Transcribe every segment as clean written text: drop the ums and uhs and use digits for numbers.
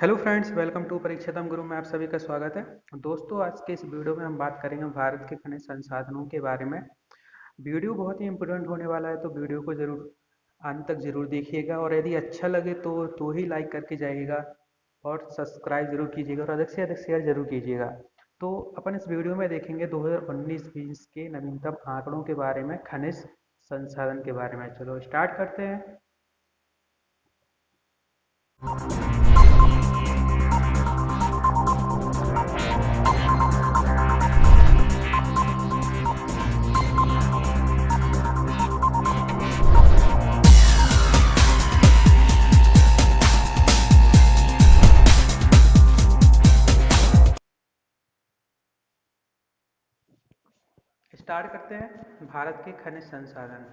Hello friends, welcome to परीक्षातम गुरु में आप सभी का स्वागत है। दोस्तों, आज के इस वीडियो में हम बात करेंगे भारत के खनिज संसाधनों के बारे में। वीडियो बहुत ही इंपोर्टेंट होने वाला है, तो वीडियो को जरूर अंत तक जरूर देखिएगा और यदि अच्छा लगे तो ही लाइक करके जाइएगा और सब्सक्राइब जरूर कीजिएगा और अधिक से अधिक शेयर जरूर कीजिएगा। तो अपन इस वीडियो में देखेंगे 2019-20 के नवीनतम आंकड़ों के बारे में, खनिज संसाधन के बारे में। चलो स्टार्ट करते हैं। स्टार्ट करते हैं भारत के खनिज संसाधन।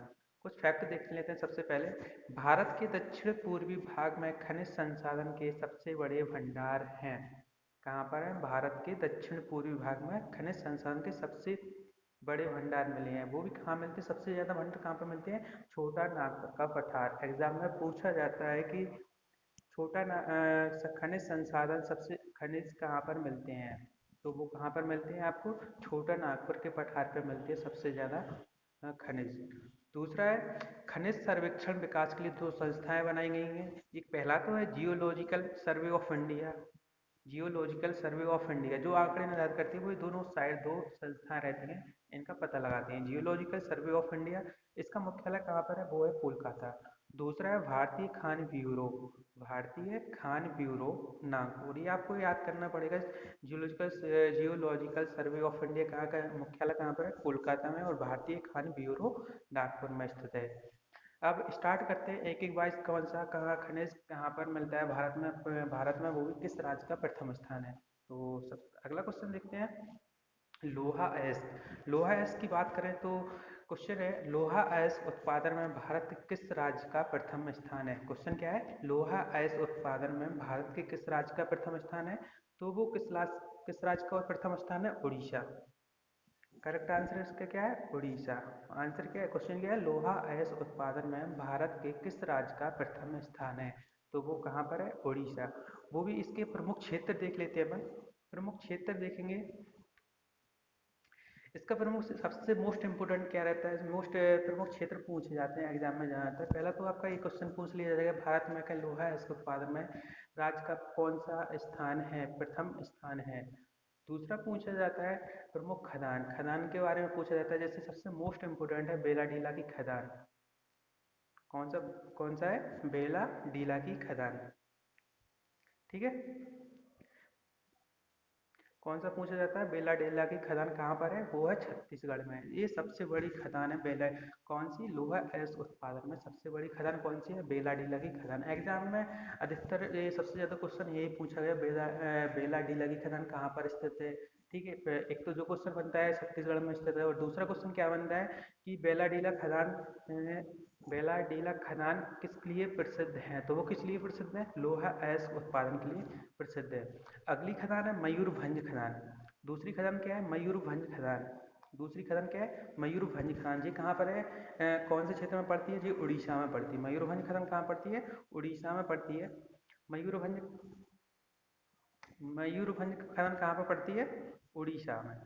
कुछ फैक्ट देख लेते हैं। सबसे पहले, भारत के दक्षिण पूर्वी भाग में खनिज संसाधन के सबसे बड़े भंडार हैं। कहाँ पर है? भारत के दक्षिण पूर्वी भाग में खनिज संसाधन के सबसे बड़े भंडार मिले हैं। वो भी कहाँ मिलते हैं? सबसे ज़्यादा भंडार कहाँ पर मिलते हैं? छोटा नागपुर का पठार। एग्जाम में पूछा जाता है कि खनिज संसाधन सबसे खनिज कहाँ पर मिलते हैं, तो वो कहाँ पर मिलते हैं? आपको छोटा नागपुर के पठार पर मिलती है सबसे ज़्यादा खनिज। दूसरा है, खनिज सर्वेक्षण विकास के लिए दो संस्थाएं बनाई गई हैं। एक पहला तो है geological survey of India. Geological survey of India जो आंकड़े निर्धारित करती है, वो दोनों साइड दो संस्थाएं रहती हैं, इनका पता लगाते हैं। जियोलॉजिकल सर्वे ऑफ इंडिया, इसका मुख्यालय कहाँ पर है? वो है कोलकाता। दूसरा है भारतीय खान ब्यूरो। भारतीय खान ब्यूरो नागपुर। ये आपको याद करना पड़ेगा। जियोलॉजिकल सर्वे ऑफ इंडिया कहाँ का मुख्यालय कहाँ पर है? कोलकाता में। और भारतीय खान ब्यूरो नागपुर में स्थित है। अब स्टार्ट करते हैं एक एक वाइज। कौन सा कहाँ खनिज कहाँ पर मिलता है भारत में? भारत में वो भी किस राज्य का प्रथम स्थान है? तो सब अगला क्वेश्चन देखते हैं। लोहा अयस्क। लोहा अयस्क की बात करें तो क्वेश्चन है, लोहा अयस्क उत्पादन में भारत किस राज्य का प्रथम स्थान है? क्वेश्चन क्या है? लोहा अयस्क उत्पादन में भारत के किस राज्य का प्रथम स्थान है? तो वो किस राज्य का प्रथम स्थान है? उड़ीसा। करेक्ट आंसर इसका क्या है? उड़ीसा। आंसर क्या है? क्वेश्चन क्या है? लोहा अयस्क उत्पादन में भारत के किस राज्य का प्रथम स्थान है? तो वो कहाँ पर है? उड़ीसा। वो भी इसके प्रमुख क्षेत्र देख लेते हैं अपन। प्रमुख क्षेत्र देखेंगे। इसका प्रमुख सबसे मोस्ट इंपोर्टेंट क्या रहता है? मोस्ट प्रमुख क्षेत्र पूछे जाते हैं एग्जाम में जाता है। पहला तो आपका ये क्वेश्चन पूछ लिया जाएगा, भारत में का लोहा है इसके उत्पादन में राज्य का कौन सा स्थान है? प्रथम स्थान है। दूसरा पूछा जाता है प्रमुख खदान। खदान के बारे में पूछा जाता है, जैसे सबसे मोस्ट इंपोर्टेंट है बेला डीला की खदान। कौन सा कौन सा है? बेला डीला की खदान। ठीक है। कौन सा पूछा जाता है? बेला डेला की खदान कहाँ पर है? वो है छत्तीसगढ़ में। ये सबसे बड़ी खदान है बेला। कौन सी? लोहा अयस्क उत्पादन में सबसे बड़ी खदान कौन सी है? बेला डीला की खदान। एग्जाम में अधिकतर ये सबसे ज़्यादा क्वेश्चन यही पूछा गया, बेला डीला की खदान कहाँ पर स्थित है। ठीक है। एक तो जो क्वेश्चन बनता है छत्तीसगढ़ में स्थित है, और दूसरा क्वेश्चन क्या बनता है कि बेला डीला खदान बेला डीला खदान किस लिए प्रसिद्ध है? तो वो किस लिए प्रसिद्ध है? लोहा अयस्क उत्पादन के लिए प्रसिद्ध है। अगली खदान है मयूरभंज खदान। दूसरी खदान क्या है? मयूरभंज खदान। दूसरी खदान क्या है? मयूरभंज खदान। जी कहाँ पर है? कौन से क्षेत्र में पड़ती है? जी उड़ीसा में पड़ती है। मयूरभंज खदान कहाँ पड़ती है? उड़ीसा में पड़ती है। मयूरभंज मयूरभंज खदान कहाँ पर पड़ती है? उड़ीसा में।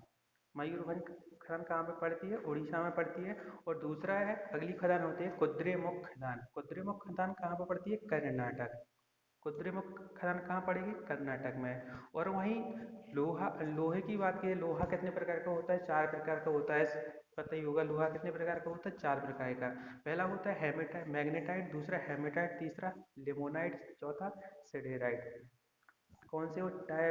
मयूरभंज खदान कहाँ पे पड़ती है? उड़ीसा में पड़ती है। और दूसरा है, अगली खदान होती है कुद्रेमुख खदान। कुद्रेमुख खदान कहाँ पर पड़ती है? कर्नाटक। कुद्रेमुख खदान कहाँ पड़ेगी? कर्नाटक में। और वहीं लोहे की बात की, लोहा कितने प्रकार का होता है? चार प्रकार का होता है। पता ही होगा लोहा कितने प्रकार का होता है? चार प्रकार का। पहला होता है हेमेटाइट मैग्नेटाइट, दूसरा हेमेटाइट, तीसरा लिमोनाइट, चौथा सिडेराइट। कौन से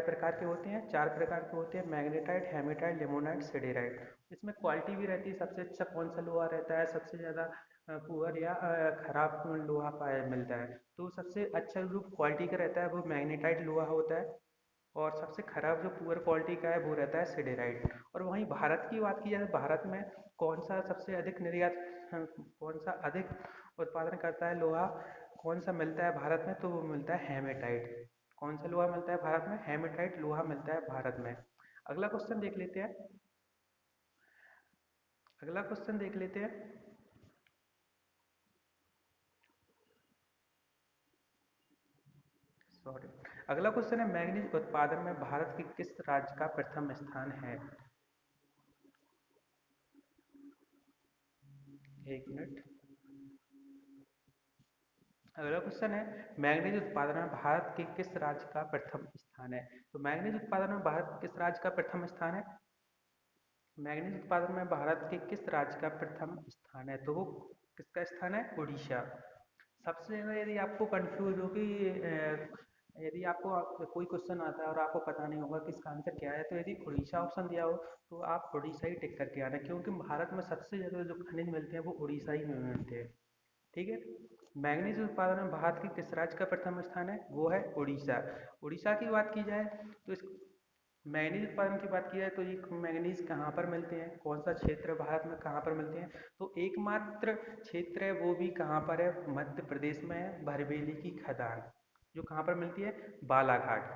प्रकार के होते हैं? चार प्रकार के होते हैं, मैग्नेटाइट, हेमेटाइट, लिमोनाइट, सिडेराइट। इसमें क्वालिटी भी रहती है, सबसे अच्छा कौन सा लोहा रहता है, सबसे ज़्यादा पुअर या खराब लोहा पाया मिलता है। तो सबसे अच्छा जो क्वालिटी का रहता है वो मैग्नेटाइट लोहा होता है, और सबसे खराब जो पुअर क्वालिटी का है वो रहता है सिडेराइट। और वहीं भारत की बात की जाए तो भारत में कौन सा सबसे अधिक निर्यात कौन सा अधिक उत्पादन करता है लोहा? कौन सा मिलता है भारत में? तो वो मिलता है हेमेटाइट। कौन सा लोहा मिलता है भारत में? हेमेटाइट लोहा मिलता है भारत में। अगला क्वेश्चन देख लेते हैं। अगला क्वेश्चन देख लेते हैं। सॉरी। अगला क्वेश्चन है, मैग्नीज उत्पादन में भारत के किस राज्य का प्रथम स्थान है? एक मिनट। अगला क्वेश्चन है, मैग्नीज उत्पादन में भारत के किस राज्य का प्रथम स्थान है? तो मैग्नीज उत्पादन में भारत किस राज्य का प्रथम स्थान है? मैग्नीज उत्पादन में भारत के किस राज्य का प्रथम स्थान है? तो वो किसका स्थान है? उड़ीसा। सबसे ज़्यादा यदि आपको कंफ्यूज हो कि यदि आपको कोई क्वेश्चन आता है और आपको पता नहीं होगा कि इसका आंसर क्या है, तो यदि उड़ीसा ऑप्शन दिया हो तो आप उड़ीसा ही टिक करके आना, क्योंकि भारत में सबसे ज़्यादा जो खनिज मिलते हैं वो उड़ीसा ही में मिलते हैं। ठीक है। मैग्नीज उत्पादन में भारत के किस राज्य का प्रथम स्थान है? वो है उड़ीसा। उड़ीसा की बात की जाए तो इस मैग्नीज उत्पादन की बात की जाए तो ये मैग्नीज कहाँ पर मिलते हैं, कौन सा क्षेत्र भारत में कहाँ पर मिलते हैं? तो एकमात्र क्षेत्र है वो भी कहाँ पर है? मध्य प्रदेश में है, भरवेली की खदान, जो कहाँ पर मिलती है? बालाघाट।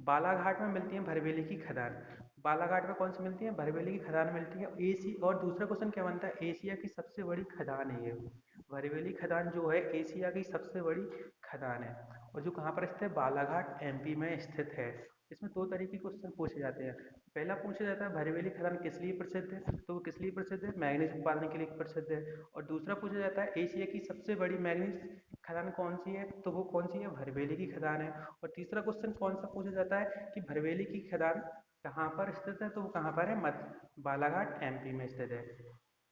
बालाघाट में मिलती है भरवेली की खदान। बालाघाट में कौन सी मिलती है? भरवेली की खदान मिलती है। एसी और दूसरा क्वेश्चन क्या बनता है? एशिया की सबसे बड़ी खदान है ये। भरवेली खदान जो है एशिया की सबसे बड़ी खदान है, और जो कहाँ पर स्थित है? बालाघाट एमपी में स्थित है। इसमें दो तरीके के क्वेश्चन पूछे जाते हैं। पहला पूछा जाता है भरवेली खदान किस लिए प्रसिद्ध है? तो वो किस लिए प्रसिद्ध है? मैग्नीज उत्पादन के लिए प्रसिद्ध है। और दूसरा पूछा जाता है एशिया की सबसे बड़ी मैग्नीज खदान कौन सी है? तो वो कौन सी है? भरवेली की खदान है। और तीसरा क्वेश्चन कौन सा पूछा जाता है कि भरवेली की खदान कहाँ पर स्थित है? तो वो कहाँ पर है? मध्य बालाघाट एमपी में स्थित है।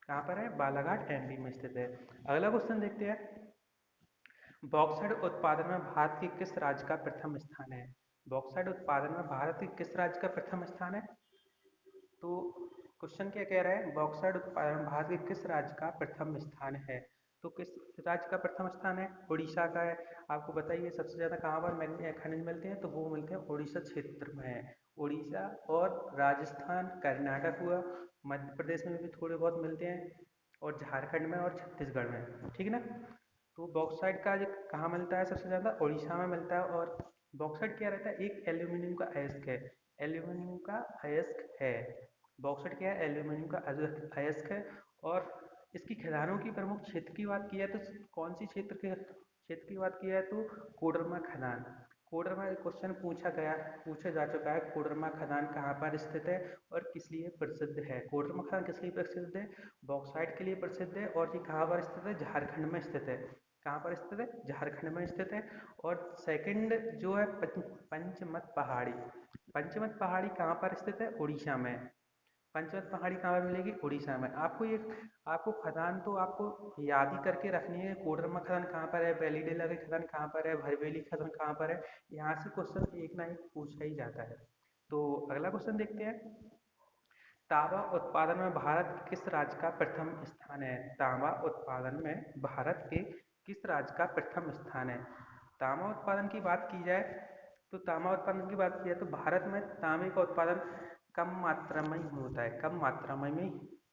कहाँ पर है? बालाघाट एमपी में स्थित है। अगला क्वेश्चन देखते हैं, बॉक्साइट उत्पादन में भारत के किस राज्य का प्रथम स्थान है? बॉक्साइट उत्पादन में भारत के किस राज्य का प्रथम स्थान है? तो क्वेश्चन क्या कह रहा है? बॉक्साइट उत्पादन में भारत के किस राज्य का प्रथम स्थान है? तो किस राज्य का प्रथम स्थान है? उड़ीसा का है। आपको बताइए सबसे ज़्यादा कहाँ पर खनिज मिलते हैं? तो वो मिलते हैं उड़ीसा क्षेत्र में। उड़ीसा और राजस्थान, कर्नाटक हुआ, मध्य प्रदेश में भी थोड़े बहुत मिलते हैं, और झारखंड में और छत्तीसगढ़ में। ठीक है ना। तो बॉक्साइट का कहाँ मिलता है सबसे ज़्यादा? उड़ीसा में मिलता है। और बॉक्साइट क्या रहता है? एक एल्यूमिनियम का अयस्क है। एल्यूमिनियम का अयस्क है। बॉक्साइट क्या है? एल्यूमिनियम का अयस्क है। और इसकी खदानों की प्रमुख क्षेत्र की बात की जाए तो कौन सी क्षेत्र की बात की जाए तो कोडरमा खदान। कोडरमा क्वेश्चन पूछा जा चुका है। कोडरमा खदान कहाँ पर स्थित है और किस लिए प्रसिद्ध है? कोडरमा खदान किस लिए प्रसिद्ध है? बॉक्साइट के लिए प्रसिद्ध है। और ये कहाँ पर स्थित है? झारखंड में स्थित है। कहाँ पर स्थित है? झारखंड में स्थित है। और सेकंड जो है पंचमत पहाड़ी। पंचमत पहाड़ी कहाँ पर स्थित है? उड़ीसा में। पंचमत पहाड़ी कहाँ पर मिलेगी? उड़ीसा में। आपको खदान तो आपको याद ही करके रखनी है। कोडरमा खदान कहाँ पर है? वेलीडेला की खदान कहाँ पर है? भरवेली खदान कहाँ पर है? यहाँ से क्वेश्चन एक ना एक पूछा ही जाता है। तो अगला क्वेश्चन देखते हैं, तांबा उत्पादन में भारत के किस राज्य का प्रथम स्थान है? तांबा उत्पादन में भारत के किस राज्य का प्रथम स्थान है? तांबा उत्पादन की बात की जाए तो तांबा उत्पादन की बात की जाए तो भारत में तांबे का उत्पादन कम मात्रा में ही होता है। कम मात्रा में ही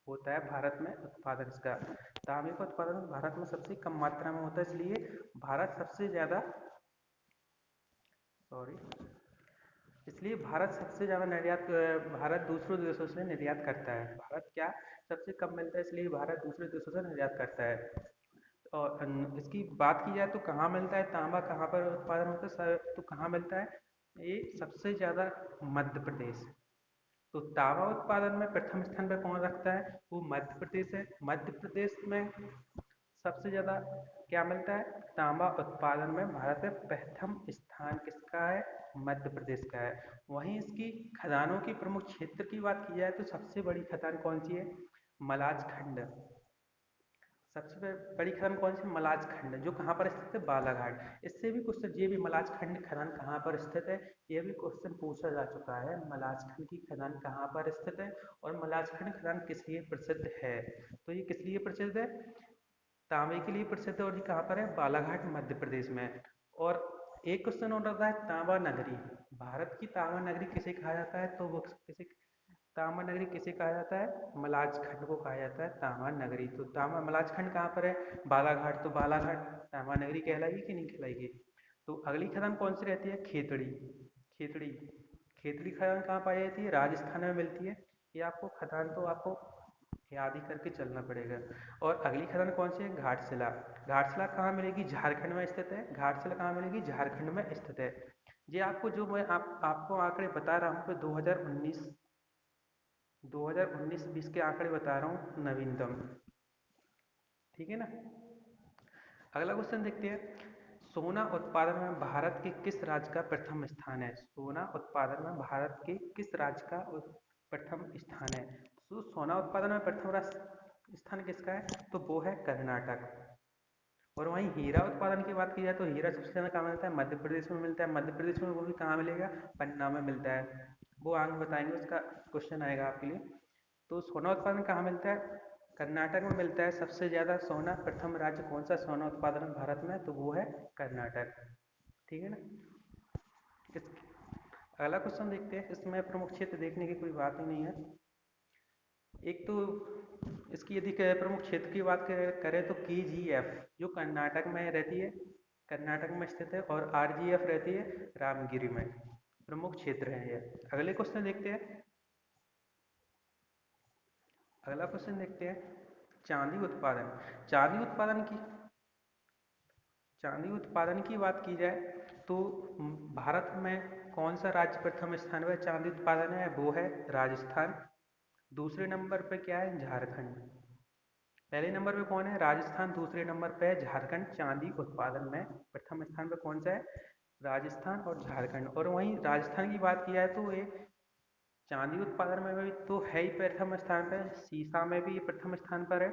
होता है भारत में उत्पादन इसका। तांबे का उत्पादन भारत में सबसे कम मात्रा में होता है, इसलिए भारत सबसे ज़्यादा सॉरी इसलिए भारत सबसे ज़्यादा भारत दूसरों देशों से निर्यात करता है। भारत क्या सबसे कम मिलता है, इसलिए भारत दूसरे देशों से निर्यात करता है। और इसकी बात की जाए तो कहाँ मिलता है तांबा, कहाँ पर उत्पादन होता है तो कहाँ मिलता है? ये सबसे ज़्यादा मध्य प्रदेश। तो तांबा उत्पादन में प्रथम स्थान पर कौन रखता है? वो मध्य प्रदेश है। मध्य प्रदेश में सबसे ज़्यादा क्या मिलता है? तांबा उत्पादन में भारत में प्रथम स्थान किसका है? मध्य प्रदेश का है। वहीं इसकी खदानों की प्रमुख क्षेत्र की बात की जाए तो सबसे बड़ी खदान कौन सी है? मलाज खंड। सबसे बड़ी खदान कौन सी? मलाज खंड, जो कहाँ पर स्थित है? बालाघाट। इससे भी क्वेश्चन, ये भी मलाज खंड खदान कहाँ पर स्थित है, यह भी क्वेश्चन पूछा जा चुका है। मलाज खंड की खदान कहाँ पर स्थित है और मलाज खंड खदान किस लिए प्रसिद्ध है? तो ये किस लिए प्रसिद्ध है? तांबे के लिए प्रसिद्ध है। और ये कहाँ पर है? बालाघाट मध्य प्रदेश में। और एक क्वेश्चन और रहता है तांबा नगरी। भारत की तांबा नगरी किसे कहा जाता है? तो वो किसे तांबा नगरी किसे कहा जाता है? मलाज खंड को कहा जाता है तांबा नगरी। तो तांबा मलाज खंड कहाँ पर है? बालाघाट। तो बालाघाट तांबा नगरी कहलाएगी कि नहीं कहलाएगी? तो अगली खदान कौन सी रहती है? खेतड़ी। खेतड़ी खेतड़ी खदान कहाँ पाई जाती है? राजस्थान में मिलती है। ये आपको खदान तो आपको आदि करके चलना पड़ेगा। और अगली खदान कौन सी है? घाटशिला। घाटशिला कहाँ मिलेगी? झारखंड में स्थित है। घाटशिला कहाँ मिलेगी? झारखंड में स्थित है। ये आपको जो मैं आपको आंकड़े बता रहा हूँ, 2019-20 के आंकड़े बता रहा हूँ, नवीनतम। ठीक है ना। अगला क्वेश्चन देखते हैं, सोना उत्पादन में भारत के किस राज्य का प्रथम स्थान है? सोना उत्पादन में भारत के किस राज्य का प्रथम स्थान है? तो सोना उत्पादन में प्रथम स्थान किसका है? तो वो है कर्नाटक। और वहीं हीरा उत्पादन की बात की जाए तो हीरा सबसे ज़्यादा कहाँ मिलता है? मध्य प्रदेश में मिलता है। मध्य प्रदेश में वो भी कहाँ मिलेगा? पन्ना में मिलता है। वो आगे बताएंगे, उसका क्वेश्चन आएगा आपके लिए। तो सोना उत्पादन कहाँ मिलता है? कर्नाटक में मिलता है सबसे ज़्यादा सोना। प्रथम राज्य कौन सा सोना उत्पादन भारत में? तो वो है कर्नाटक। ठीक है ना। इस अगला क्वेश्चन देखते हैं, इसमें प्रमुख क्षेत्र देखने की कोई बात ही नहीं है। एक तो इसकी यदि प्रमुख क्षेत्र की बात करें तो KGF जो कर्नाटक में रहती है, कर्नाटक में स्थित है, और RGF रहती है रामगिरी में। प्रमुख क्षेत्र है ये। अगले क्वेश्चन देखते हैं। अगला क्वेश्चन देखते हैं, चांदी उत्पादन। चांदी उत्पादन की चांदी उत्पादन की बात की जाए तो भारत में कौन सा राज्य प्रथम स्थान पर चांदी उत्पादन है? वो है राजस्थान। दूसरे नंबर पे क्या है? झारखंड। पहले नंबर पे कौन है? राजस्थान। दूसरे नंबर पे है झारखंड। चांदी उत्पादन में प्रथम स्थान पे कौन सा है? राजस्थान और झारखंड। और वहीं राजस्थान की बात की जाए तो ये चांदी उत्पादन में भी तो है ही प्रथम स्थान पे। सीसा में भी प्रथम स्थान पर है।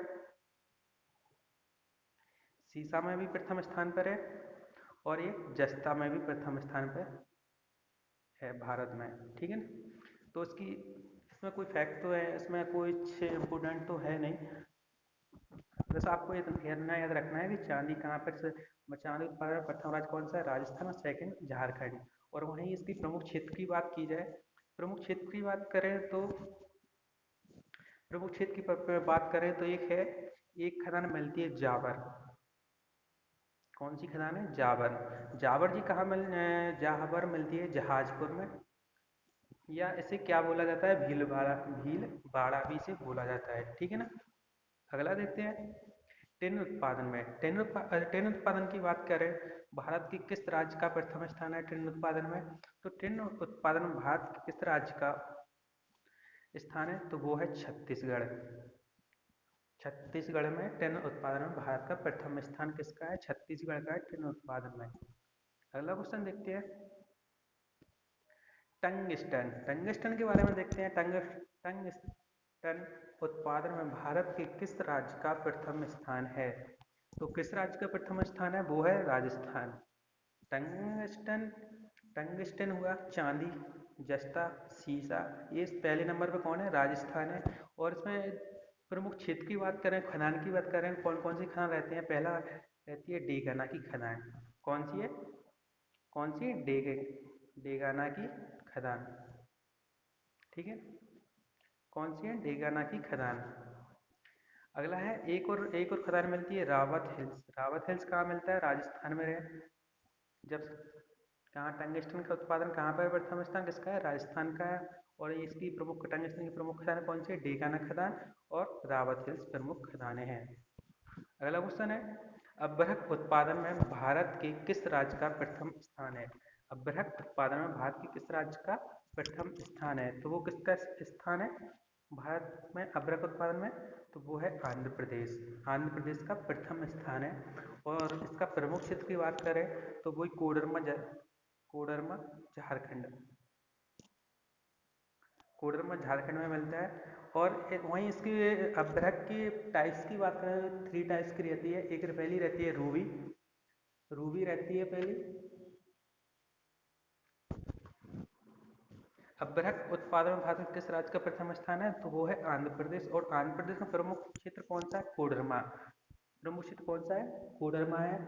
सीसा में भी प्रथम स्थान पर है, और ये जस्ता में भी प्रथम स्थान पर है भारत में। ठीक है ना। तो इसमें कोई फैक्ट तो है, इसमें कोई इम्पोर्टेंट तो है नहीं। बस आपको ये ध्यान याद रखना है कि चांदी कहाँ पर चांदी उत्पादन में प्रथम राज्य कौन सा है? राजस्थान। और सेकंड झारखंड। और वहीं इसकी प्रमुख क्षेत्र की बात की जाए, प्रमुख क्षेत्र की बात करें तो प्रमुख क्षेत्र की बात करें तो एक खदान मिलती है जावर। कौन सी खदान है? जावर। जावर जी कहाँ जावर मिलती है जहाजपुर में, या इसे क्या बोला जाता है? भीलवाड़ा भी इसे बोला जाता है। ठीक है ना। अगला देखते हैं, टिन उत्पादन में। टिन उत्पादन की बात करें, भारत के किस राज्य का प्रथम स्थान है टिन उत्पादन में? तो टिन उत्पादन में भारत के किस राज्य का स्थान है? तो वो है छत्तीसगढ़। छत्तीसगढ़ में टिन उत्पादन में भारत का प्रथम स्थान किसका है? छत्तीसगढ़ का है टिन उत्पादन में। अगला क्वेश्चन देखते हैं, टंगस्टन। टंगस्टन के बारे में देखते हैं। टंगस्टन उत्पादन में भारत के किस राज्य का प्रथम स्थान है? तो किस राज्य का प्रथम स्थान है? वो है राजस्थान। टंगस्टन टंगस्टन हुआ चांदी, जस्ता, सीसा, ये पहले नंबर पे कौन है? राजस्थान है। और इसमें प्रमुख क्षेत्र की बात करें, खदान की बात करें, कौन कौन सी खदान रहती हैं? पहला रहती है डेगाना की खदान। कौन सी है? कौन सी? डेगाना की खदान। ठीक है। कौन सी है? डेगाना की खदान। अगला है, एक और खदान मिलती है रावत हिल्स। रावत हिल्स कहाँ मिलता है? राजस्थान में है। जब कहाँ टंगस्टन का उत्पादन कहाँ पर प्रथम स्थान किसका है? राजस्थान का है। और इसकी प्रमुख टंगस्टन की प्रमुख खदान कौन सी है? डेगाना खदान और रावत हिल्स प्रमुख खदानें हैं। अगला क्वेश्चन है, अभ्रक उत्पादन में भारत के किस राज्य का प्रथम स्थान है? अभ्रक उत्पादन में भारत के किस राज्य का प्रथम स्थान है? तो वो किसका स्थान है भारत में अभ्रक उत्पादन में? तो वो है आंध्र प्रदेश। आंध्र प्रदेश का प्रथम स्थान है। और इसका प्रमुख क्षेत्र की बात करें तो वही कोडरमा झारखंड। कोडरमा झारखंड में मिलता है। और वहीं इसकी अभ्रक की टाइप्स की बात करें तो 3 टाइप्स की रहती है। एक पहली रहती है रूबी। रूबी रहती है पहली। अभ्रक उत्पादन में भारत में किस राज्य का प्रथम स्थान है? तो वो है आंध्र प्रदेश। और आंध्र प्रदेश का प्रमुख क्षेत्र कौन सा है? कोडरमा। प्रमुख क्षेत्र कौन सा है? कोडरमा है।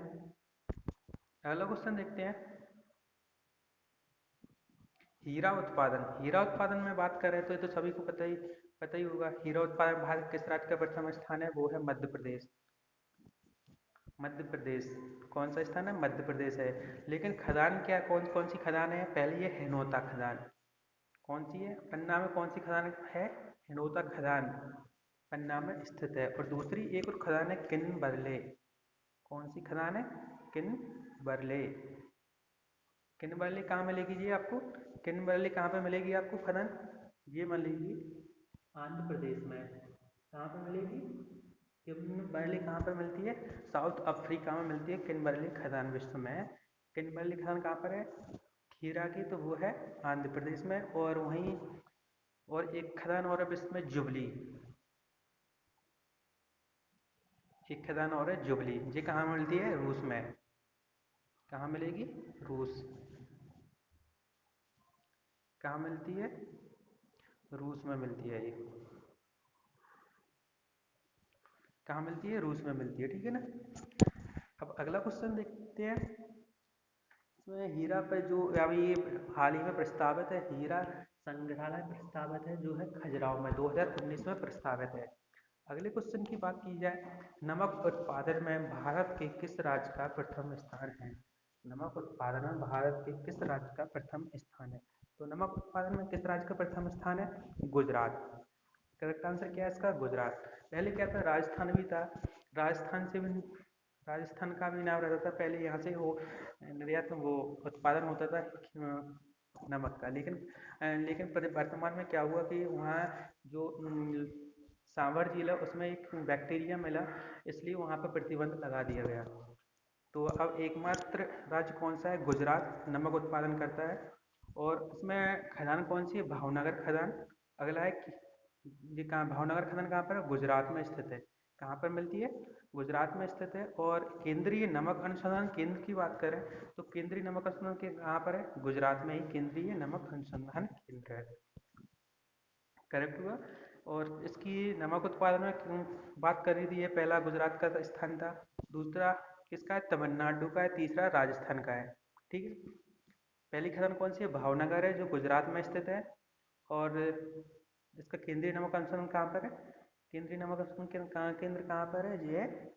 अगला क्वेश्चन देखते हैं, हीरा उत्पादन। हीरा उत्पादन में बात करें तो ये तो सभी को पता ही होगा। हीरा उत्पादन भारत किस राज्य का प्रथम स्थान है? वो है मध्य प्रदेश। मध्य प्रदेश। कौन सा स्थान है? मध्य प्रदेश है। लेकिन खदान क्या, कौन कौन सी खदान है? पहली है हिनोता खदान। कौन सी है? पन्ना में कौन सी खदान है? हिनोता खदान पन्ना में स्थित है। और दूसरी एक और खदान है किनबरले। कौन सी खदान है? किनबरले। किनबरले कहाँ मिलेगी जी आपको? किनबरले कहाँ पे मिलेगी आपको खदान? ये मिलेगी आंध्र प्रदेश में। कहाँ पे मिलेगी किनबरले? कहाँ पे मिलती है? साउथ अफ्रीका में मिलती है किनबरले खदान विश्व में। किनबरले खदान कहाँ पर है? खीरा की, तो वो है आंध्र प्रदेश में। और वहीं और एक खदान और है विश्व में, जुबली। एक खदान और है जुबली। ये कहाँ मिलती है? रूस में। कहाँ मिलेगी? रूस। कहाँ मिलती है? रूस में मिलती है ये। कहाँ मिलती है? रूस में मिलती है, ठीक है ना। अब अगला क्वेश्चन देखते हैं। इसमें हीरा पे जो अभी हाल ही में प्रस्तावित है, हीरा संग्रहालय प्रस्तावित है जो है खजुराहो में, 2019 में प्रस्तावित है। अगले क्वेश्चन की बात की जाए, नमक उत्पादन में भारत के किस राज्य का प्रथम स्थान है? नमक उत्पादन में भारत के किस राज्य का प्रथम स्थान है? तो नमक उत्पादन में किस राज्य का प्रथम स्थान है? गुजरात। करेक्ट आंसर क्या है इसका? गुजरात। पहले क्या था? राजस्थान भी था। राजस्थान से भी, राजस्थान का भी नाम रहता था पहले, यहाँ से वो निर्यात वो उत्पादन होता था नमक का। लेकिन वर्तमान में क्या हुआ कि वहाँ जो सांभर झील है उसमें एक बैक्टीरिया मिला, इसलिए वहाँ पर प्रतिबंध लगा दिया गया। तो अब एकमात्र राज्य कौन सा है? गुजरात नमक उत्पादन करता है। और इसमें खदान कौन सी है? भावनगर खदान। अगला है ये कहाँ? भावनगर खदान कहाँ पर है? गुजरात में स्थित है। कहाँ पर मिलती है? गुजरात में स्थित है। और केंद्रीय नमक अनुसंधान केंद्र की बात करें तो केंद्रीय नमक अनुसंधान केंद्र कहाँ पर है? गुजरात में ही केंद्रीय नमक अनुसंधान केंद्र है। करेक्ट हुआ। और इसकी नमक उत्पादन में बात कर रही थी, ये पहला गुजरात का स्थान था, दूसरा किसका है? तमिलनाडु का है, तीसरा राजस्थान का है, ठीक है। पहली खदान कौन सी है? भावनगर है जो गुजरात में स्थित है। और इसका केंद्रीय नमक अनुसंधान कहाँ पर है? केंद्रीय नमक अनुसंधान केंद्र कहाँ पर है? ये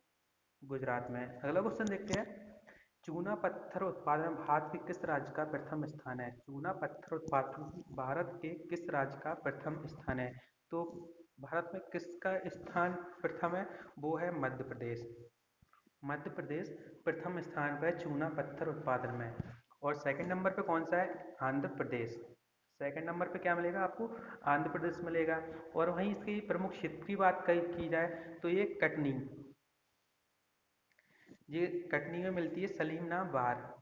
गुजरात में। अगला क्वेश्चन देखते हैं, चूना पत्थर उत्पादन में भारत के किस राज्य का प्रथम स्थान है? चूना पत्थर उत्पादन भारत के किस राज्य का प्रथम स्थान है? तो भारत में किसका स्थान प्रथम है? वो है मध्य प्रदेश। मध्य प्रदेश प्रथम स्थान पर है चूना पत्थर उत्पादन में। और सेकंड नंबर पे कौन सा है? आंध्र प्रदेश। सेकंड नंबर पे क्या मिलेगा आपको? आंध्र प्रदेश मिलेगा। और वहीं इसकी प्रमुख क्षेत्र की बात की जाए तो ये कटनी, ये कटनी में मिलती है, सलीमना बार।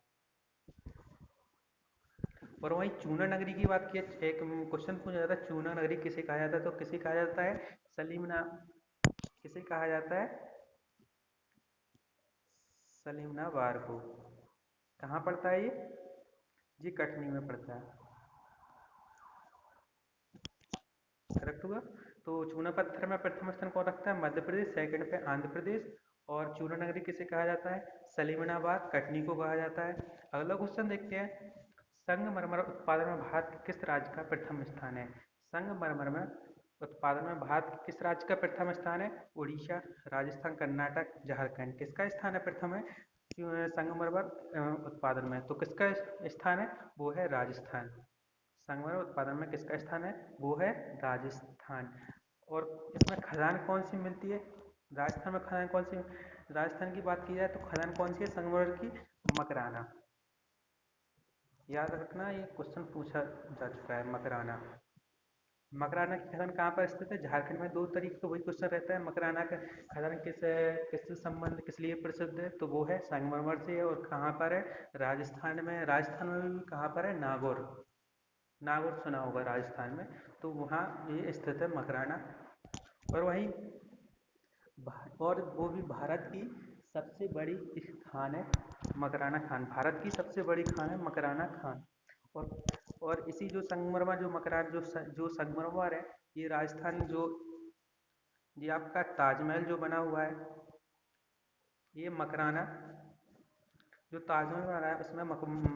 और वहीं चूना नगरी की बात की, एक क्वेश्चन पूछा जाता है, चूना नगरी किसे कहा जाता है? तो किसे कहा जाता है? सलीमना। किसे कहा जाता है? सलीमना बार को। कहाँ पड़ता है ये? जी कटनी में पड़ता है। करेक्ट हुआ। तो चूना पत्थर में प्रथम स्थान कौन रखता है? मध्य प्रदेश। सेकंड पे आंध्र प्रदेश। और चूना नगरी किसे कहा जाता है? सलीमनाबाद, कटनी को कहा जाता है। अगला क्वेश्चन देखते हैं, संगमरमर उत्पादन में भारत के किस राज्य का प्रथम स्थान है? संगमरमर में उत्पादन में भारत के किस राज्य का प्रथम स्थान है? उड़ीसा, राजस्थान, कर्नाटक, झारखंड। किसका स्थान है प्रथम है संगमरमर उत्पादन में? तो किसका स्थान है? वो है राजस्थान। संगमरमर उत्पादन में किसका स्थान है? वो है राजस्थान। और इसमें खदान कौन सी मिलती है? राजस्थान में खदान कौन सी? राजस्थान की बात की जाए तो खदान कौन सी है संगमरमर की? मकराना। याद रखना, ये क्वेश्चन पूछा जा चुका है, मकराना। मकराना की खदान कहाँ पर स्थित है? झारखंड में। दो तरीके का वही क्वेश्चन रहता है, मकराना का खदान किस संबंध किस लिए प्रसिद्ध है? तो वो है संगमरमर से। और कहाँ पर है? राजस्थान में। राजस्थान में भी कहाँ पर है? नागौर। नागौर सुना होगा राजस्थान में, तो वहाँ ये स्थित है मकराना। और वहीं और वो भी भारत की सबसे बड़ी खान है मकराना खान। भारत की सबसे बड़ी खान है मकराना खान। और और इसी जो संगमरमर जो मकरान जो संगमरमर है, ये राजस्थान जो ये आपका ताजमहल जो बना हुआ है, ये मकराना जो ताजमहल बना है उसमें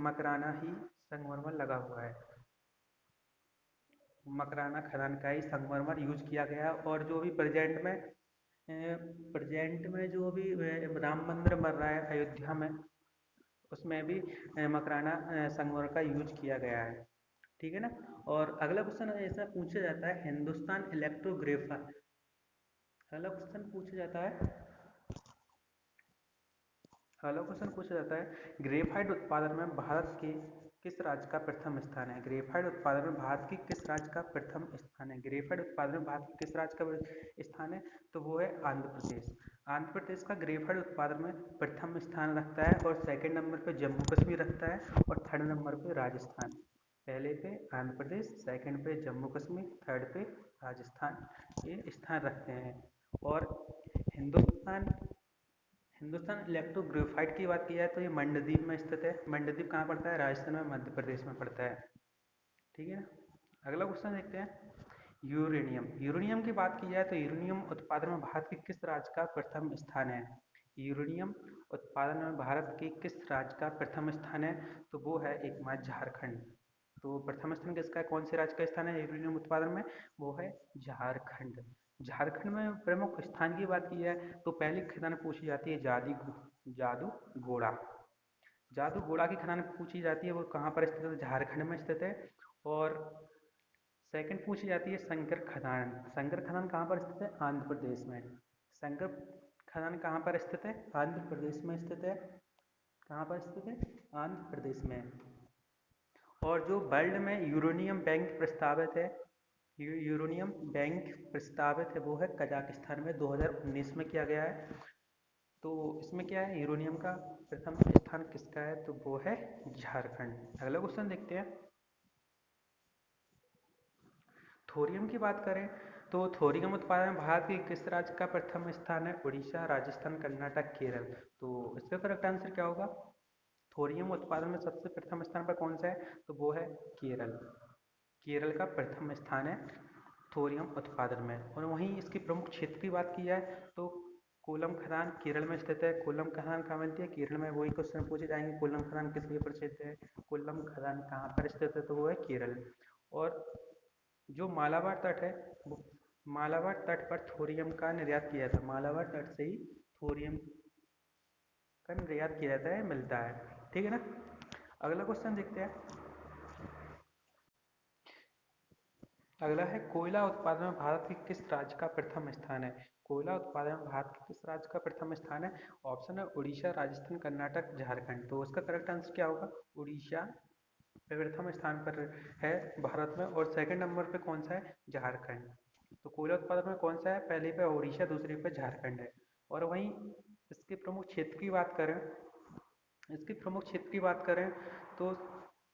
मकराना ही संगमरमर लगा हुआ है। मकराना खदान का ही संगमरमर यूज किया गया है। और जो भी प्रेजेंट में जो भी राम मंदिर बन रहा है अयोध्या में, उसमें भी मकराना संगमरमर का यूज किया गया है, ठीक है ना। और अगला क्वेश्चन ऐसा पूछा जाता है, हिंदुस्तान इलेक्ट्रोग्राफर अगला क्वेश्चन पूछा जाता है अगला क्वेश्चन पूछा जाता है ग्रेफाइट उत्पादन में भारत के किस राज्य का प्रथम स्थान है। ग्रेफाइट उत्पादन में भारत की किस राज्य का प्रथम स्थान है। ग्रेफाइट उत्पादन में भारत की किस राज्य का स्थान है, तो वो है आंध्र प्रदेश। आंध्र प्रदेश का ग्रेफाइट उत्पादन में प्रथम स्थान रखता है और सेकंड नंबर पे जम्मू कश्मीर रखता है और थर्ड नंबर पे राजस्थान। पहले पे आंध्र प्रदेश, सेकंड पे जम्मू कश्मीर, थर्ड पे राजस्थान, ये स्थान रखते हैं। और हिंदुस्तान हिंदुस्तान इलेक्ट्रो ग्रेफाइट की बात की जाए तो ये मंडदीप में स्थित है। मंडदीप कहाँ पड़ता है, राजस्थान में, मध्य प्रदेश में पड़ता है। ठीक है। अगला क्वेश्चन देखते हैं यूरेनियम। यूरेनियम की बात की जाए तो यूरेनियम उत्पादन में भारत के किस राज्य का प्रथम स्थान है। यूरेनियम उत्पादन में भारत के किस राज्य का प्रथम स्थान है, तो वो है एकमात्र झारखंड। तो प्रथम स्थान किसका, कौन से राज्य का स्थान है यूरेनियम उत्पादन में, वो है झारखंड। झारखंड में प्रमुख स्थान की बात की जाए तो पहली खदान पूछी जाती है जादूगोड़ा। जादूगोड़ा की खदान पूछी जाती है, वो कहाँ पर स्थित है, झारखंड में स्थित है। और सेकंड पूछी जाती है शंकर खदान। शंकर खदान कहाँ पर स्थित है, आंध्र प्रदेश में। शंकर खदान कहाँ पर स्थित है, आंध्र प्रदेश में स्थित है। कहाँ पर स्थित है, आंध्र प्रदेश में। और जो वर्ल्ड में यूरेनियम बैंक प्रस्तावित है, यूरेनियम बैंक प्रस्तावित है, वो है कजाकिस्तान में 2019 में किया गया है। तो इसमें क्या है, यूरेनियम का प्रथम स्थान किसका है, तो वो है झारखंड। अगला क्वेश्चन देखते हैं थोरियम की बात करें तो थोरियम उत्पादन भारत के किस राज्य का प्रथम स्थान है, उड़ीसा, राजस्थान, कर्नाटक, केरल। तो इसका करेक्ट आंसर क्या होगा, थोरियम उत्पादन में सबसे प्रथम स्थान पर कौन सा है, तो वो है केरल। केरल का प्रथम स्थान है थोरियम उत्पादन में। और वहीं इसके प्रमुख क्षेत्र की बात की जाए तो कोलम खदान केरल में स्थित है। कोलम खदान कहाँ मिलती है, केरल में। वही क्वेश्चन पूछे जाएंगे कोलम खदान किस लिए प्रसिद्ध है, कोलम खदान कहाँ पर स्थित है, तो वो है केरल। और जो मालाबार तट है, वो मालाबार तट पर थोरियम का निर्यात किया जाता है। मालाबार तट से ही थोरियम का निर्यात किया जाता है, मिलता है। ठीक है ना। अगला क्वेश्चन देखते हैं। अगला है कोयला उत्पादन में भारत के किस राज्य का प्रथम स्थान है। कोयला उत्पादन में भारत के किस राज्य का प्रथम स्थान है। ऑप्शन है उड़ीसा, राजस्थान, कर्नाटक, झारखंड। तो उसका करेक्ट आंसर क्या होगा, उड़ीसा प्रथम स्थान पर है भारत में। और सेकंड नंबर पे कौन सा है, झारखंड। तो कोयला उत्पादन में कौन सा है, पहले पे उड़ीसा, दूसरे पे झारखंड है। और वहीं इसके प्रमुख क्षेत्र की बात करें इसके प्रमुख क्षेत्र की बात करें तो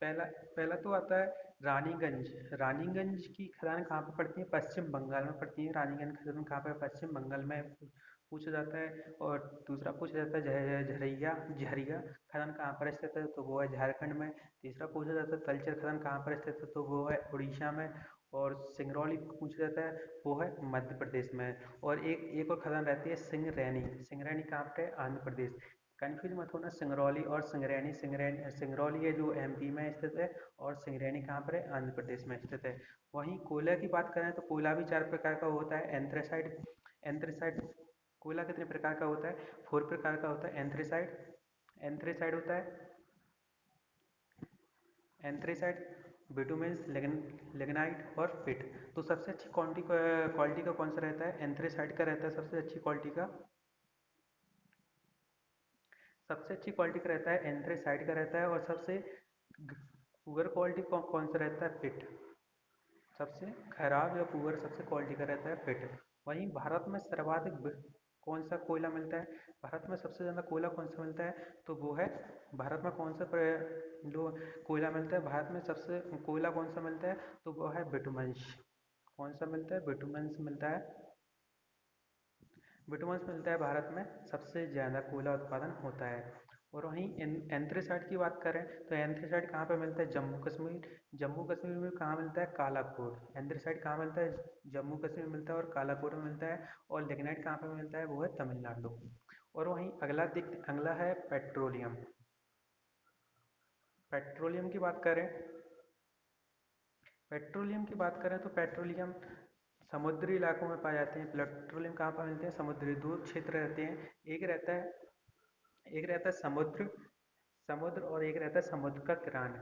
पहला पहला तो आता है रानीगंज। रानीगंज की खदान कहाँ पर पड़ती है, पश्चिम बंगाल में पड़ती है। रानीगंज खदान कहाँ पर, पश्चिम बंगाल में पूछा जाता है। और दूसरा पूछा जाता है झरैया झरिया खदान कहाँ पर स्थित है, तो वो है झारखंड में। तीसरा पूछा जाता है तलचर खदान कहाँ पर स्थित है, तो वो है उड़ीसा में। और सिंगरौली पूछा जाता है, वो है मध्य प्रदेश में। और एक एक और खदान रहती है सिंगरैनी। सिंगरैनी कहाँ पर है, आंध्र प्रदेश। कन्फ्यूज मत होना सिंगरौली और सिंगरैनी। सिंगरौली है जो एमपी में स्थित है और सिंगरैनी कहाँ पर है, आंध्र प्रदेश में स्थित है। वहीं कोयला की बात करें तो कोयला भी 4 प्रकार का होता है। एंथ्रेसाइड कोयला कितने प्रकार का होता है, 4 प्रकार का होता है। एंथ्रेसाइड होता है, एंथ्रेसाइड, बिटुमेंस, लिग्नाइट और पिट। तो सबसे अच्छी क्वालिटी का कौन सा रहता है, एंथ्रेसाइड का रहता है सबसे अच्छी क्वालिटी का। सबसे अच्छी क्वालिटी का रहता है एंथ्रेसाइड का रहता है। और सबसे पुअर क्वालिटी कौन सा रहता है, पिट। सबसे खराब या पुअर सबसे क्वालिटी का रहता है पिट। वहीं भारत में सर्वाधिक कौन सा कोयला मिलता है, भारत में सबसे ज़्यादा कोयला कौन सा मिलता है, तो वो है भारत में कौन सा जो कोयला मिलता है, भारत में सबसे कोयला कौन सा मिलता है, तो वो है बिटुमेंस। कौन सा मिलता है, बिटुमेंस मिलता है। बिटुमेंस मिलता है भारत में, सबसे ज़्यादा कोयला उत्पादन होता है। और वहीं एंथ्रेसाइड की बात करें तो एंथ्रेसाइड कहाँ पे मिलता है, जम्मू कश्मीर। जम्मू कश्मीर में कहाँ मिलता है, कालाकोट। एंथ्रेसाइड कहाँ मिलता है, जम्मू कश्मीर में मिलता है और कालाकोट में मिलता है। और लिग्नाइट कहाँ पे मिलता है, वो है तमिलनाडु। और वहीं अगला है पेट्रोलियम। पेट्रोलियम की बात करें पेट्रोलियम की बात करें तो पेट्रोलियम समुद्री इलाकों में पाए जाते हैं। पेट्रोलियम कहाँ पर मिलते हैं, समुद्री। दो क्षेत्र रहते हैं, एक रहता है समुद्र समुद्र और एक रहता है समुद्र का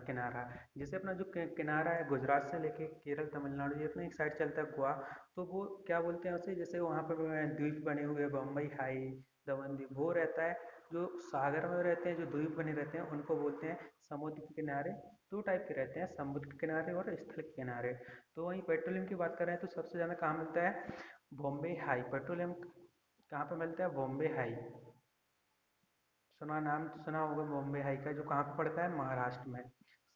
किनारा। जैसे अपना जो किनारा है गुजरात से लेके केरल तमिलनाडु ये अपने एक साइड चलता है गोवा, तो वो क्या बोलते हैं उसे, जैसे वहाँ पर द्वीप बने हुए हैं, बम्बई हाई, दमन द्वीप, वो रहता है। जो सागर में रहते हैं, जो द्वीप बने रहते हैं, उनको बोलते हैं समुद्र के किनारे। दो टाइप के रहते हैं, समुद्र के किनारे और स्थल के किनारे। तो वहीं पेट्रोलियम की बात करें तो सबसे ज़्यादा कहाँ मिलता है, बॉम्बे हाई। पेट्रोलियम कहाँ पे मिलता है, बॉम्बे हाई। नाम सुना होगा बॉम्बे हाई का, जो कहाँ पे पड़ता है, महाराष्ट्र में।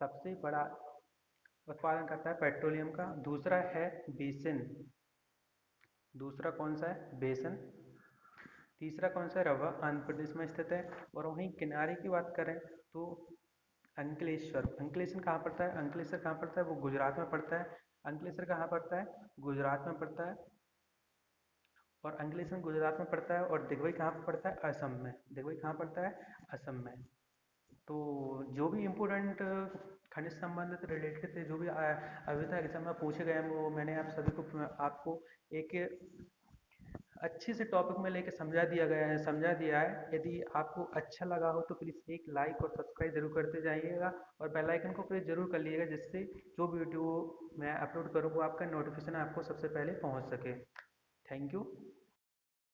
सबसे बड़ा उत्पादन करता है पेट्रोलियम का। दूसरा है बेसिन। दूसरा कौन सा है, बेसन। तीसरा कौन सा है, रवा, आंध्र प्रदेश में स्थित है। और वहीं किनारे की बात करें तो अंकलेश्वर। अंकलेश्वर कहाँ पड़ता है, अंकलेश्वर कहाँ पड़ता है, वो गुजरात में पड़ता है। अंकलेश्वर कहाँ पड़ता है, गुजरात में पड़ता है। और अंकलेश्वर गुजरात में पड़ता है। और दिघवई कहाँ पर पड़ता है, असम में। दिघवई कहाँ पड़ता है, असम में। तो जो भी इम्पोर्टेंट खनिज संबंधित रिलेटेड थे, जो भी अभी तक एग्जाम में पूछे गए हैं, वो मैंने आप सभी को आपको एक अच्छे से टॉपिक में लेके समझा दिया गया है, समझा दिया है। यदि आपको अच्छा लगा हो तो प्लीज़ एक लाइक और सब्सक्राइब जरूर करते जाइएगा, और बेल आइकन को प्रेस जरूर कर लीजिएगा, जिससे जो वीडियो मैं अपलोड करूँ वो आपका नोटिफिकेशन आपको सबसे पहले पहुंच सके। Thank you.